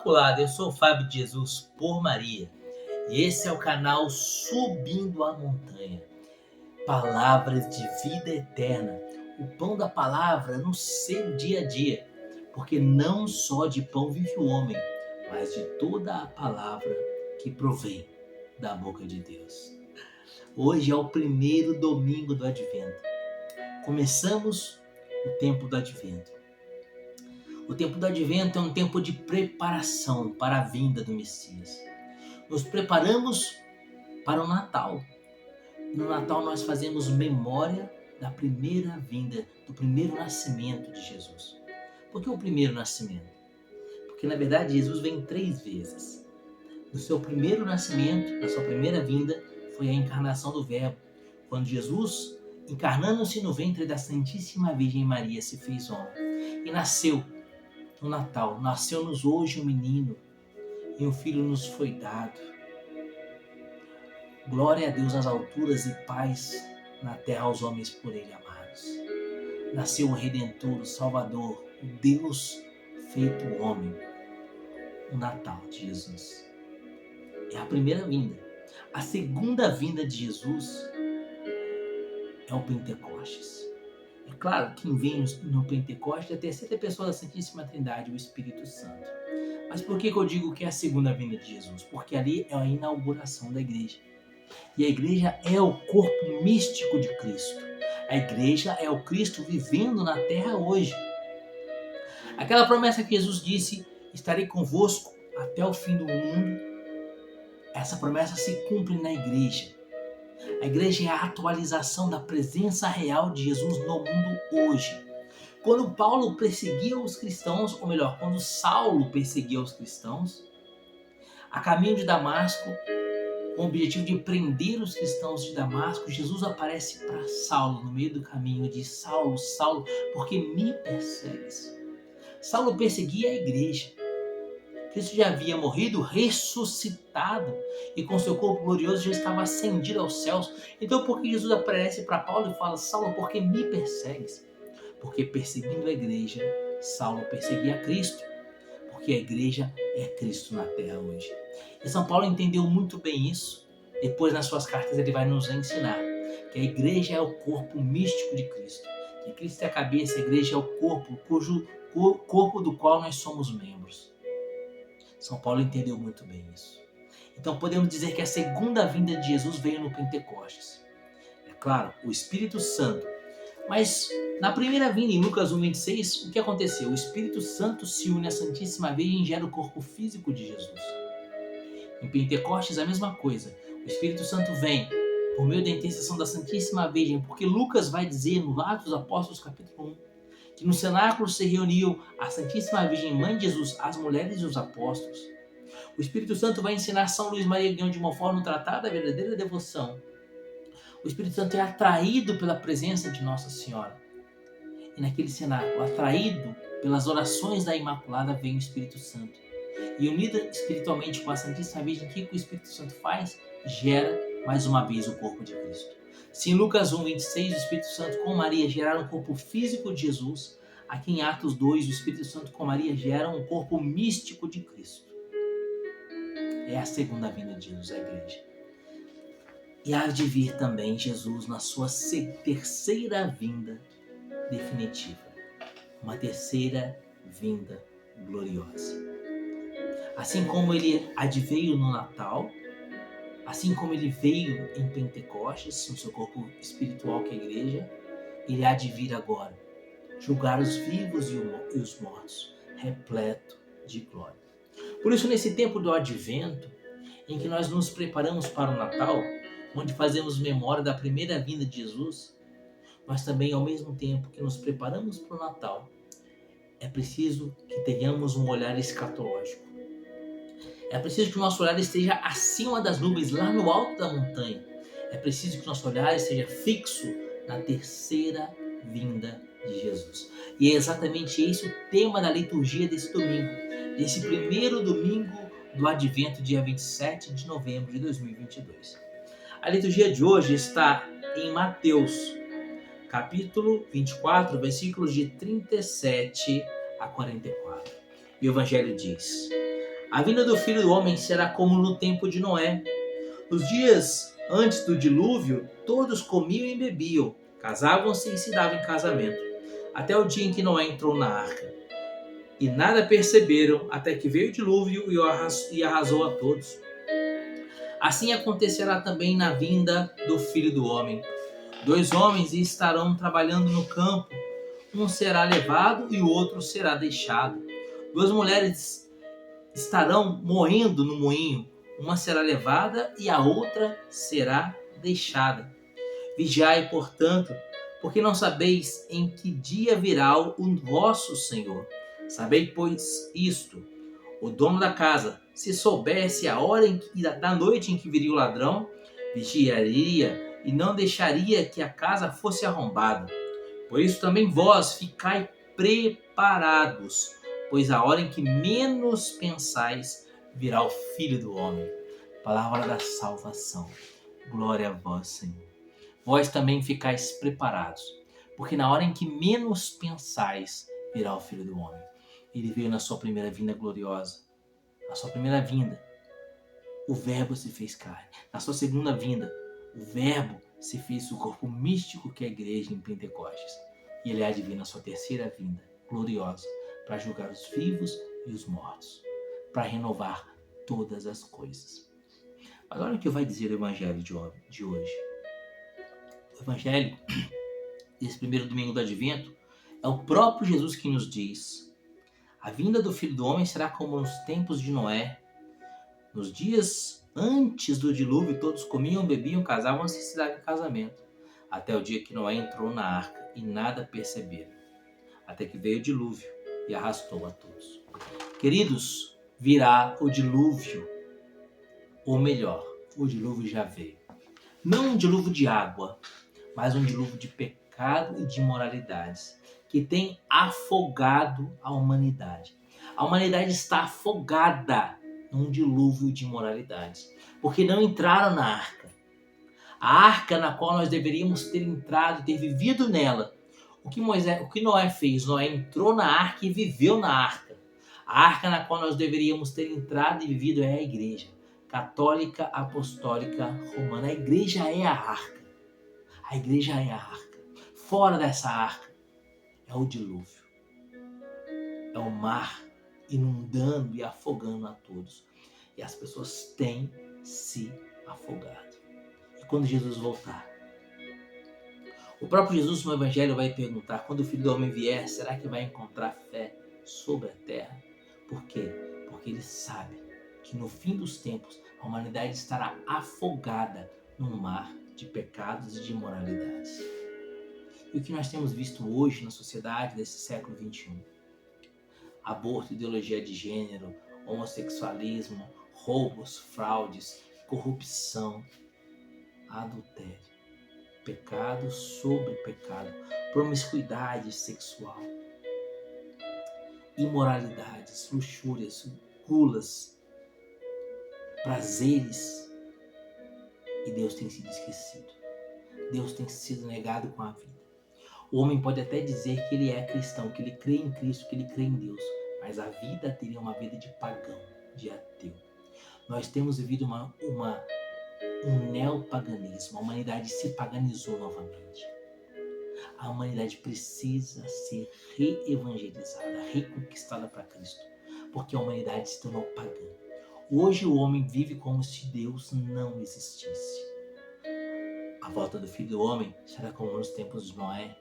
Imaculada, eu sou o Fábio de Jesus por Maria. E esse é o canal Subindo a Montanha. Palavras de vida eterna. O pão da palavra no seu dia a dia. Porque não só de pão vive o homem, mas de toda a palavra que provém da boca de Deus. Hoje é o primeiro domingo do Advento. Começamos o tempo do Advento. O tempo do Advento é um tempo de preparação para a vinda do Messias. Nos preparamos para o Natal. No Natal nós fazemos memória da primeira vinda, do primeiro nascimento de Jesus. Por que o primeiro nascimento? Porque na verdade Jesus vem 3 vezes. No seu primeiro nascimento, na sua primeira vinda, foi a encarnação do Verbo. Quando Jesus, encarnando-se no ventre da Santíssima Virgem Maria, se fez homem e nasceu no Natal. Nasceu-nos hoje um menino e um filho nos foi dado. Glória a Deus nas alturas e paz na terra aos homens por ele amados. Nasceu o Redentor, o Salvador, o Deus feito homem. O Natal de Jesus é a primeira vinda. A segunda vinda de Jesus é o Pentecostes. É claro, quem vem no Pentecostes é a terceira pessoa da Santíssima Trindade, o Espírito Santo. Mas por que eu digo que é a segunda vinda de Jesus? Porque ali é a inauguração da igreja. E a igreja é o corpo místico de Cristo. A igreja é o Cristo vivendo na terra hoje. Aquela promessa que Jesus disse, estarei convosco até o fim do mundo, essa promessa se cumpre na igreja. A igreja é a atualização da presença real de Jesus no mundo hoje. Quando Paulo perseguia os cristãos, ou melhor, quando Saulo perseguia os cristãos, a caminho de Damasco, com o objetivo de prender os cristãos de Damasco, Jesus aparece para Saulo no meio do caminho e diz: Saulo, Saulo, por que me persegues? Saulo perseguia a igreja. Cristo já havia morrido, ressuscitado, e com seu corpo glorioso já estava ascendido aos céus. Então por que Jesus aparece para Paulo e fala: Saulo, por que me persegues? Porque perseguindo a igreja, Saulo perseguia a Cristo. Porque a igreja é Cristo na terra hoje. E São Paulo entendeu muito bem isso. Depois, nas suas cartas, ele vai nos ensinar que a igreja é o corpo místico de Cristo. Que Cristo é a cabeça, a igreja é o corpo, corpo do qual nós somos membros. São Paulo entendeu muito bem isso. Então podemos dizer que a segunda vinda de Jesus veio no Pentecostes. É claro, o Espírito Santo. Mas na primeira vinda, em Lucas 1,26, o que aconteceu? O Espírito Santo se une à Santíssima Virgem e gera o corpo físico de Jesus. Em Pentecostes, a mesma coisa. O Espírito Santo vem por meio da intercessão da Santíssima Virgem, porque Lucas vai dizer no Atos dos Apóstolos, capítulo 1, que no cenáculo se reuniu a Santíssima Virgem, Mãe de Jesus, as mulheres e os apóstolos. O Espírito Santo vai ensinar São Luís Maria Guião de Montfort no Tratado da Verdadeira Devoção. O Espírito Santo é atraído pela presença de Nossa Senhora. E naquele cenáculo, atraído pelas orações da Imaculada, vem o Espírito Santo. E unida espiritualmente com a Santíssima Virgem, o que o Espírito Santo faz? Gera, mais uma vez, o corpo de Cristo. Se em Lucas 1,26 o Espírito Santo com Maria geraram o corpo físico de Jesus, aqui em Atos 2 o Espírito Santo com Maria gera um corpo místico de Cristo. É a segunda vinda de Jesus à igreja. E há de vir também Jesus na sua terceira vinda definitiva. Uma terceira vinda gloriosa. Assim como ele adveio no Natal, assim como ele veio em Pentecostes, no seu corpo espiritual que é a igreja, ele há de vir agora, julgar os vivos e os mortos, repleto de glória. Por isso, nesse tempo do Advento, em que nós nos preparamos para o Natal, onde fazemos memória da primeira vinda de Jesus, mas também, ao mesmo tempo que nos preparamos para o Natal, é preciso que tenhamos um olhar escatológico. É preciso que o nosso olhar esteja acima das nuvens, lá no alto da montanha. É preciso que o nosso olhar esteja fixo na terceira vinda de Jesus. E é exatamente esse o tema da liturgia desse domingo, desse primeiro domingo do Advento, dia 27 de novembro de 2022. A liturgia de hoje está em Mateus, capítulo 24, versículos de 37 a 44. E o Evangelho diz: A vinda do Filho do Homem será como no tempo de Noé. Nos dias antes do dilúvio, todos comiam e bebiam, casavam-se e se davam em casamento, até o dia em que Noé entrou na arca. E nada perceberam até que veio o dilúvio e arrasou a todos. Assim acontecerá também na vinda do Filho do Homem. 2 homens estarão trabalhando no campo, um será levado e o outro será deixado. 2 mulheres estarão moendo no moinho, uma será levada e a outra será deixada. Vigiai, portanto, porque não sabeis em que dia virá o vosso Senhor. Sabei, pois, isto: o dono da casa, se soubesse a hora da noite em que viria o ladrão, vigiaria e não deixaria que a casa fosse arrombada. Por isso também vós ficai preparados, pois a hora em que menos pensais virá o Filho do Homem. Palavra da salvação. Glória a vós, Senhor. Vós também ficais preparados, porque na hora em que menos pensais virá o Filho do Homem. Ele veio na sua primeira vinda gloriosa. Na sua primeira vinda, o Verbo se fez carne. Na sua segunda vinda, o Verbo se fez o corpo místico que é a igreja em Pentecostes. E ele há de vir na sua terceira vinda, gloriosa, para julgar os vivos e os mortos, para renovar todas as coisas. Mas olha o que vai dizer o Evangelho de hoje. O Evangelho, desse primeiro domingo do Advento, é o próprio Jesus que nos diz: a vinda do Filho do Homem será como nos tempos de Noé. Nos dias antes do dilúvio, todos comiam, bebiam, casavam-se e se davam em casamento, até o dia que Noé entrou na arca e nada perceberam, até que veio o dilúvio e arrastou a todos. Queridos, virá o dilúvio, ou melhor, o dilúvio já veio. Não um dilúvio de água, mas um dilúvio de pecado e de imoralidades, que tem afogado a humanidade. A humanidade está afogada num dilúvio de imoralidades, porque não entraram na arca. A arca na qual nós deveríamos ter entrado, ter vivido nela. O que Noé fez? Noé entrou na arca e viveu na arca. A arca na qual nós deveríamos ter entrado e vivido é a igreja católica, apostólica, romana. A igreja é a arca. A igreja é a arca. Fora dessa arca é o dilúvio. É o mar inundando e afogando a todos. E as pessoas têm se afogado. E quando Jesus voltar, o próprio Jesus no Evangelho vai perguntar: quando o Filho do Homem vier, será que vai encontrar fé sobre a terra? Por quê? Porque ele sabe que no fim dos tempos a humanidade estará afogada num mar de pecados e de imoralidades. E o que nós temos visto hoje na sociedade desse século XXI? Aborto, ideologia de gênero, homossexualismo, roubos, fraudes, corrupção, adultério, pecado sobre pecado, promiscuidade sexual, imoralidades, luxúrias, gulas, prazeres, e Deus tem sido esquecido. Deus tem sido negado com a vida. O homem pode até dizer que ele é cristão, que ele crê em Cristo, que ele crê em Deus, mas a vida dele é uma vida de pagão, de ateu. Nós temos vivido um neopaganismo. A humanidade se paganizou novamente. A humanidade precisa ser reevangelizada, reconquistada para Cristo, porque a humanidade se tornou pagã. Hoje o homem vive como se Deus não existisse. A volta do Filho do Homem será como nos tempos de Noé.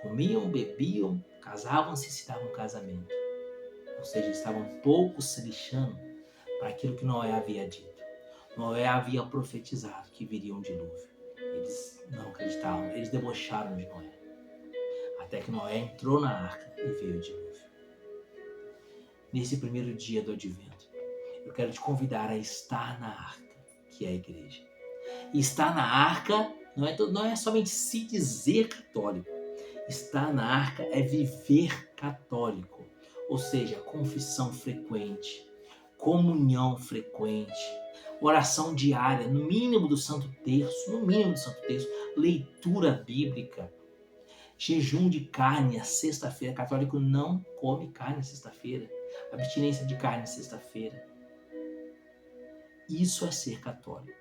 Comiam, bebiam, casavam-se e se davam um casamento. Ou seja, estavam pouco se lixando para aquilo que Noé havia dito. Noé havia profetizado que viria um dilúvio. Eles não acreditavam, eles debocharam de Noé. Até que Noé entrou na arca e veio o dilúvio. Nesse primeiro dia do Advento, eu quero te convidar a estar na arca, que é a igreja. E estar na arca não é somente se dizer católico. Estar na arca é viver católico. Ou seja, confissão frequente, comunhão frequente, oração diária, no mínimo do Santo Terço, leitura bíblica, jejum de carne à sexta-feira. Católico não come carne à sexta-feira. Abstinência de carne à sexta-feira. Isso é ser católico.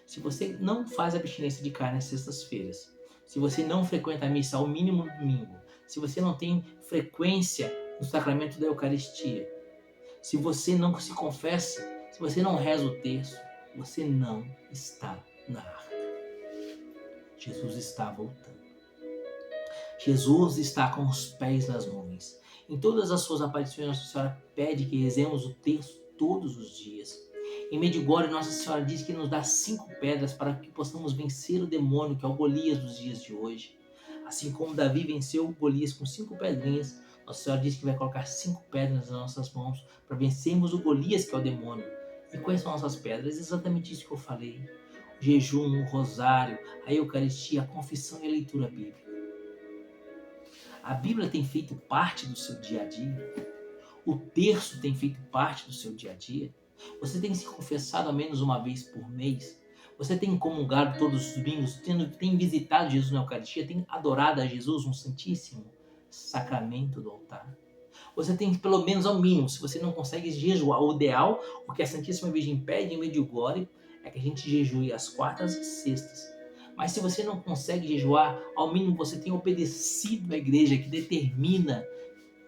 Se você não faz abstinência de carne às sextas-feiras, se você não frequenta a missa ao mínimo no domingo, se você não tem frequência no sacramento da Eucaristia, se você não se confessa, se você não reza o terço, você não está na arca. Jesus está voltando. Jesus está com os pés nas nuvens. Em todas as suas aparições, Nossa Senhora pede que rezemos o terço todos os dias. Em Medjugorje, Nossa Senhora diz que nos dá 5 pedras para que possamos vencer o demônio, que é o Golias dos dias de hoje. Assim como Davi venceu o Golias com 5 pedrinhas, Nossa Senhora diz que vai colocar 5 pedras nas nossas mãos para vencermos o Golias, que é o demônio. E quais são essas pedras? Exatamente isso que eu falei. O jejum, o rosário, a Eucaristia, a confissão e a leitura bíblica. A Bíblia tem feito parte do seu dia a dia? O terço tem feito parte do seu dia a dia? Você tem se confessado ao menos uma vez por mês? Você tem comungado todos os domingos? Tem visitado Jesus na Eucaristia? Tem adorado a Jesus no Santíssimo Sacramento do altar? Você tem, pelo menos ao mínimo, se você não consegue jejuar, o ideal, o que a Santíssima Virgem pede em Medjugorje, é que a gente jejue às quartas e sextas. Mas se você não consegue jejuar, ao mínimo você tem obedecido à igreja que determina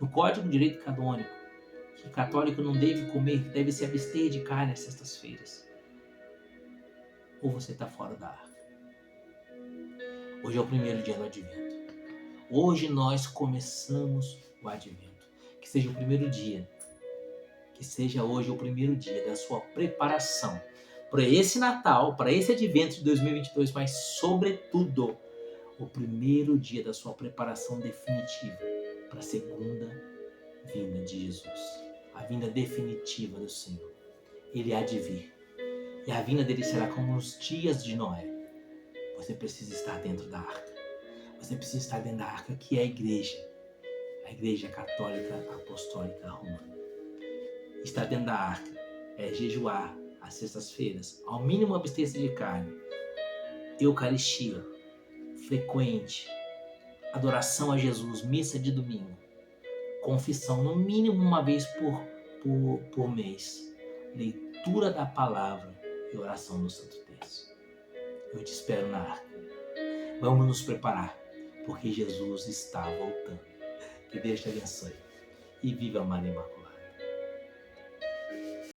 no Código de Direito Canônico que católico não deve comer, que deve se abster de carne às sextas-feiras. Ou você está fora da arca. Hoje é o primeiro dia do Advento. Hoje nós começamos o Advento. Que seja o primeiro dia. Que seja hoje o primeiro dia da sua preparação para esse Natal, para esse Advento de 2022, mas sobretudo o primeiro dia da sua preparação definitiva para a segunda vinda de Jesus. A vinda definitiva do Senhor. Ele há de vir. E a vinda dele será como nos dias de Noé. Você precisa estar dentro da arca. Você precisa estar dentro da arca, que é a Igreja Católica Apostólica Romana. Estar dentro da arca é jejuar às sextas-feiras, ao mínimo abster-se de carne, Eucaristia frequente, adoração a Jesus, missa de domingo, confissão no mínimo uma vez por mês, leitura da palavra e oração no Santo Terço. Eu te espero na arca. Vamos nos preparar, porque Jesus está voltando. Que Deus te abençoe. E viva Maria Imaculada.